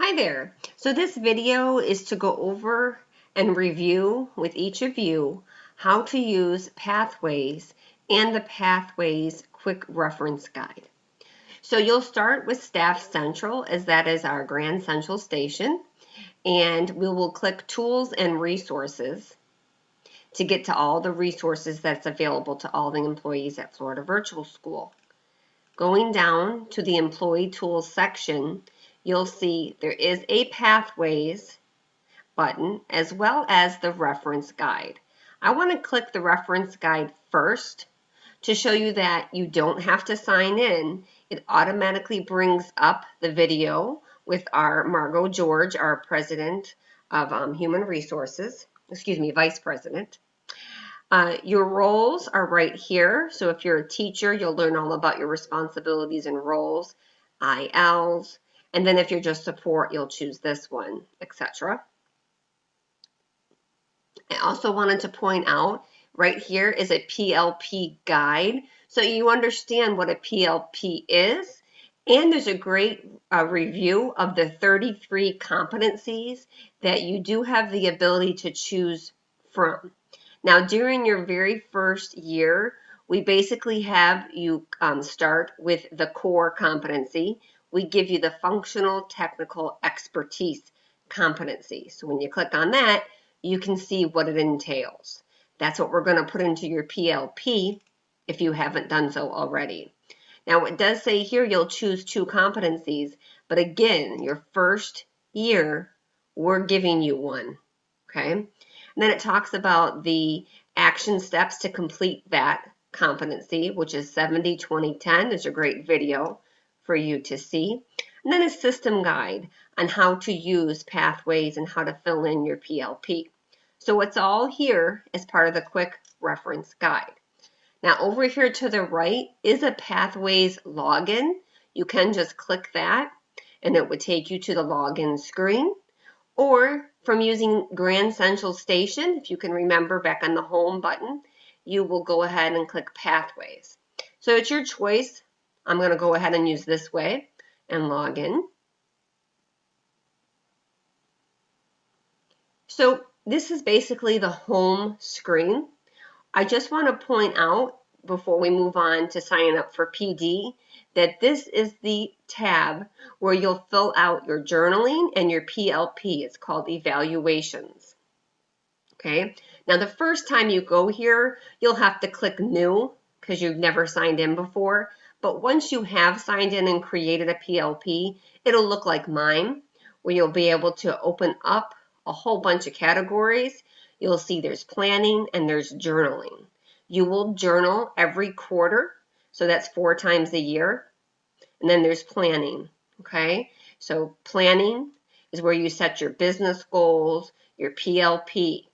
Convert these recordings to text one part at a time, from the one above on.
Hi there. So this video is to go over and review with each of you how to use Pathways and the Pathways Quick Reference Guide. So you'll start with Staff Central, as that is our Grand Central Station, and we will click Tools and Resources to get to all the resources that's available to all the employees at Florida Virtual School. Going down to the Employee Tools section, you'll see there is a Pathways button as well as the Reference Guide. I want to click the Reference Guide first to show you that you don't have to sign in. It automatically brings up the video with our Margot George, our President of Human Resources, Vice President. Your roles are right here. So if you're a teacher, you'll learn all about your responsibilities and roles, ILs, and then if you're just support, you'll choose this one, etc. I also wanted to point out right here is a PLP guide, so you understand what a PLP is, and there's a great review of the 33 competencies that you do have the ability to choose from. Now, during your very first year, we basically have you start with the core competency. We give you the functional technical expertise competency. So when you click on that, you can see what it entails. That's what we're going to put into your PLP if you haven't done so already. Now, it does say here you'll choose 2 competencies, but again, your first year, we're giving you one, okay? And then it talks about the action steps to complete that competency, which is 70, 20, 10. There's a great video for you to see. And then a system guide on how to use Pathways and how to fill in your PLP. So it's all here as part of the quick reference guide. Now over here to the right is a Pathways login. You can just click that and it would take you to the login screen. Or from using Grand Central Station, if you can remember back on the home button, you will go ahead and click Pathways. So it's your choice. I'm going to go ahead and use this way and log in. So this is basically the home screen. I just want to point out before we move on to sign up for PD that this is the tab where you'll fill out your journaling and your PLP. It's called Evaluations. Okay, now the first time you go here, you'll have to click New because you've never signed in before. But once you have signed in and created a PLP, it'll look like mine, where you'll be able to open up a whole bunch of categories. You'll see there's planning and there's journaling. You will journal every quarter, so that's 4 times a year. And then there's planning, okay? So planning is where you set your business goals, your PLP.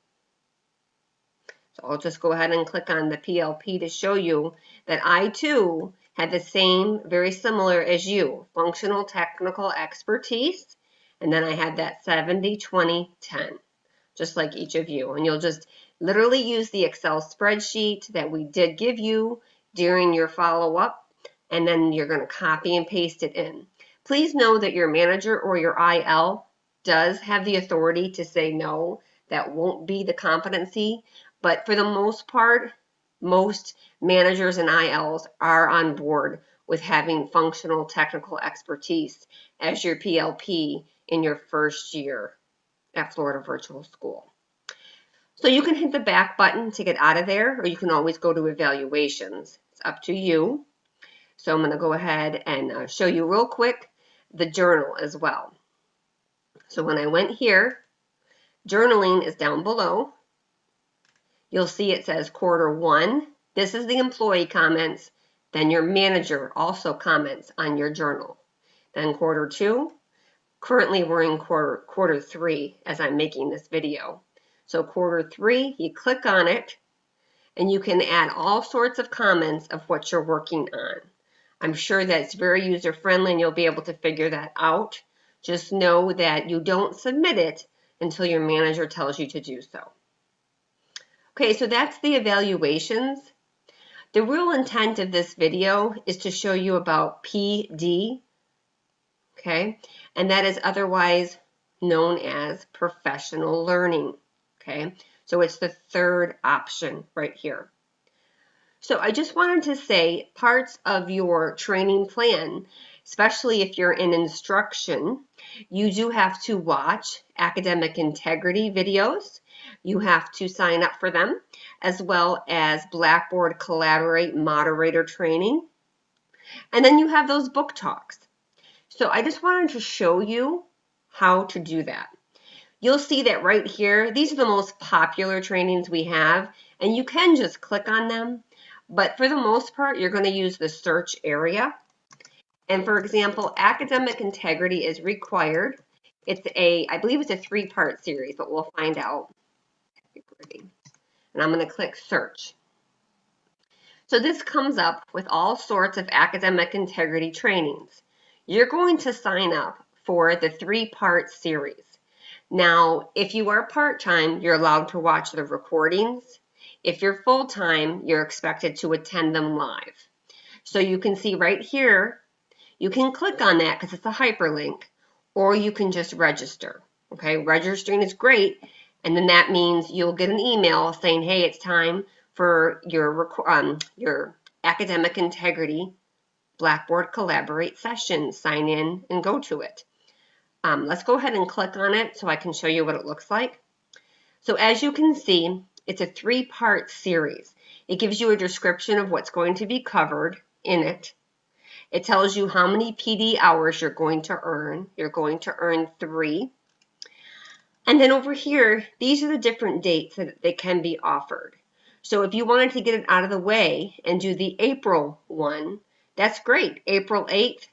So I'll just go ahead and click on the PLP to show you that I too had the same, very similar as you, functional technical expertise. And then I had that 70, 20, 10, just like each of you. And you'll just literally use the Excel spreadsheet that we did give you during your follow-up, and then you're going to copy and paste it in. Please know that your manager or your IL does have the authority to say no, that won't be the competency. But for the most part, most managers and ILs are on board with having functional technical expertise as your PLP in your first year at Florida Virtual School. So you can hit the back button to get out of there, or you can always go to Evaluations. It's up to you. So I'm going to go ahead and show you real quick the journal as well. So when I went here, journaling is down below. You'll see it says quarter 1. This is the employee comments. Then your manager also comments on your journal. Then quarter 2. Currently we're in quarter 3 as I'm making this video. So quarter 3, you click on it and you can add all sorts of comments of what you're working on. I'm sure that's very user friendly and you'll be able to figure that out. Just know that you don't submit it until your manager tells you to do so. Okay, so that's the evaluations. The real intent of this video is to show you about PD. okay? And that is otherwise known as professional learning, okay? So it's the third option right here. So I just wanted to say parts of your training plan, especially if you're in instruction, you do have to watch academic integrity videos. You have to sign up for them, as well as Blackboard Collaborate moderator training. And then you have those book talks. So I just wanted to show you how to do that. You'll see that right here, these are the most popular trainings we have, and you can just click on them. But for the most part, you're going to use the search area. And for example, academic integrity is required. I believe it's a 3-part series, but we'll find out. And I'm going to click search. So this comes up with all sorts of academic integrity trainings. You're going to sign up for the 3-part series. Now, if you are part-time, you're allowed to watch the recordings. If you're full-time, you're expected to attend them live. So you can see right here, you can click on that because it's a hyperlink, or you can just register. Okay, registering is great, and then that means you'll get an email saying, hey, it's time for your academic integrity Blackboard Collaborate session. Sign in and go to it. Let's go ahead and click on it so I can show you what it looks like. So as you can see, it's a 3-part series. It gives you a description of what's going to be covered in it. It tells you how many PD hours you're going to earn. You're going to earn 3. And then over here, these are the different dates that they can be offered. So if you wanted to get it out of the way and do the April one, that's great. April 8th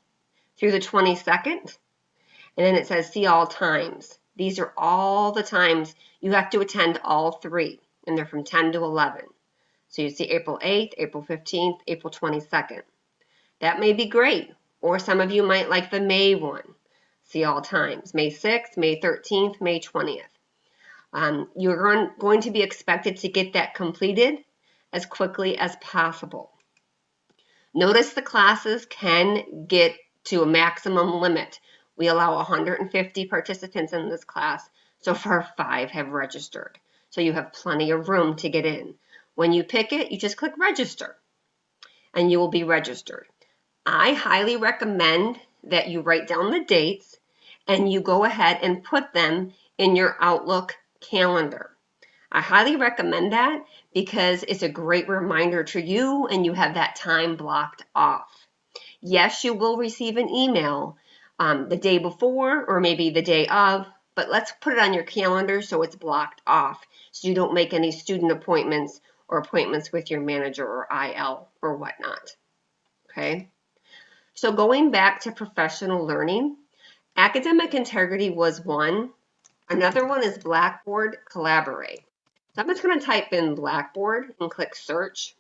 through the 22nd. And then it says see all times. These are all the times you have to attend all 3, and they're from 10 to 11. So you see April 8th, April 15th, April 22nd. That may be great, or some of you might like the May one. See all times, May 6th, May 13th, May 20th. You're going to be expected to get that completed as quickly as possible. Notice the classes can get to a maximum limit. We allow 150 participants in this class. So far, 5 have registered. So you have plenty of room to get in. When you pick it, you just click register, and you will be registered. I highly recommend that you write down the dates and you go ahead and put them in your Outlook calendar. I highly recommend that because it's a great reminder to you and you have that time blocked off. Yes, you will receive an email the day before or maybe the day of, but let's put it on your calendar so it's blocked off so you don't make any student appointments or appointments with your manager or IL or whatnot. Okay? So going back to professional learning, academic integrity was one. Another one is Blackboard Collaborate. So I'm just going to type in Blackboard and click search.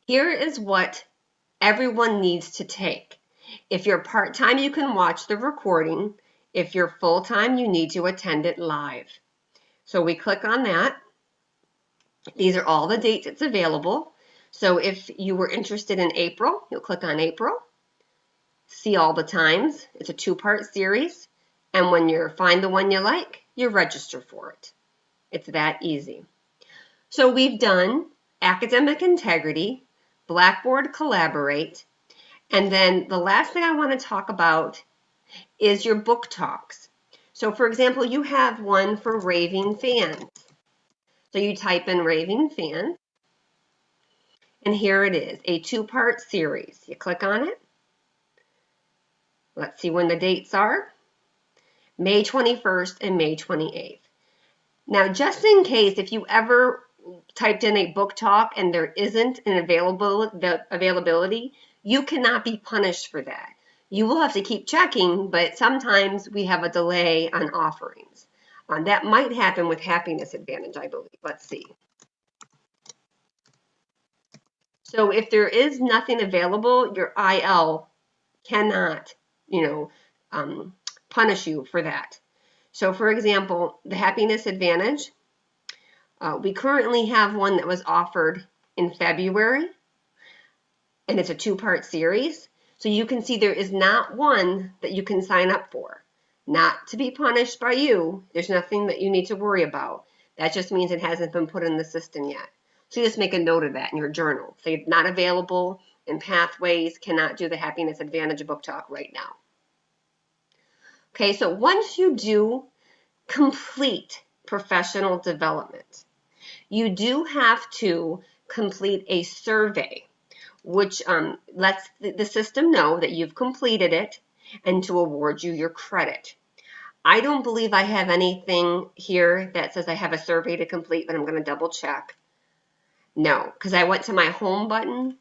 Here is what everyone needs to take. If you're part-time, you can watch the recording. If you're full-time, you need to attend it live. So we click on that. These are all the dates it's available. So if you were interested in April, you'll click on April. See all the times. It's a 2-part series. And when you find the one you like, you register for it. It's that easy. So we've done academic integrity, Blackboard Collaborate, and then the last thing I want to talk about is your book talks. So for example, you have one for raving fans. So you type in raving fan, and here it is, a 2-part series. You click on it. Let's see when the dates are. May 21st and May 28th. Now, just in case, if you ever typed in a book talk and there isn't an availability, you cannot be punished for that. You will have to keep checking, but sometimes we have a delay on offerings. That might happen with Happiness Advantage, I believe. Let's see. So if there is nothing available, your IL cannot, punish you for that. So for example, the Happiness Advantage, we currently have one that was offered in February, and it's a 2-part series. So you can see there is not one that you can sign up for. Not to be punished by you. There's nothing that you need to worry about. That just means it hasn't been put in the system yet. So you just make a note of that in your journal. Say not available in Pathways, cannot do the Happiness Advantage book talk right now. Okay, so once you do complete professional development, you do have to complete a survey, which lets the system know that you've completed it and to award you your credit. I don't believe I have anything here that says I have a survey to complete, but I'm going to double check. No, because I went to my home button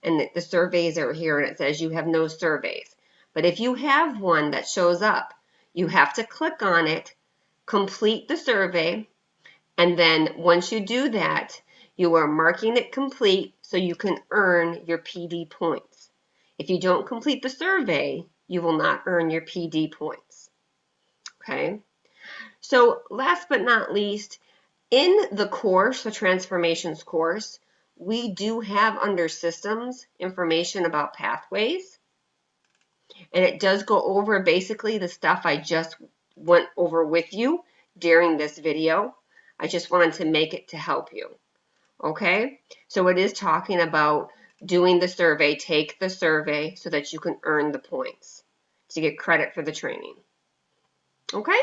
and the surveys are here and it says you have no surveys. But if you have one that shows up, you have to click on it, complete the survey, and then once you do that, you are marking it complete so you can earn your PD points. If you don't complete the survey, you will not earn your PD points. Okay? So last but not least, in the course, the Transformations course, we do have under Systems information about Pathways. And it does go over basically the stuff I just went over with you during this video. I just wanted to make it to help you. Okay? So it is talking about doing the survey, take the survey so that you can earn the points to get credit for the training. Okay?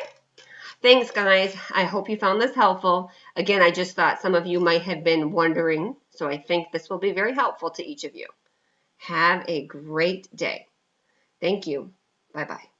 Thanks, guys. I hope you found this helpful. Again, I just thought some of you might have been wondering, so I think this will be very helpful to each of you. Have a great day. Thank you. Bye-bye.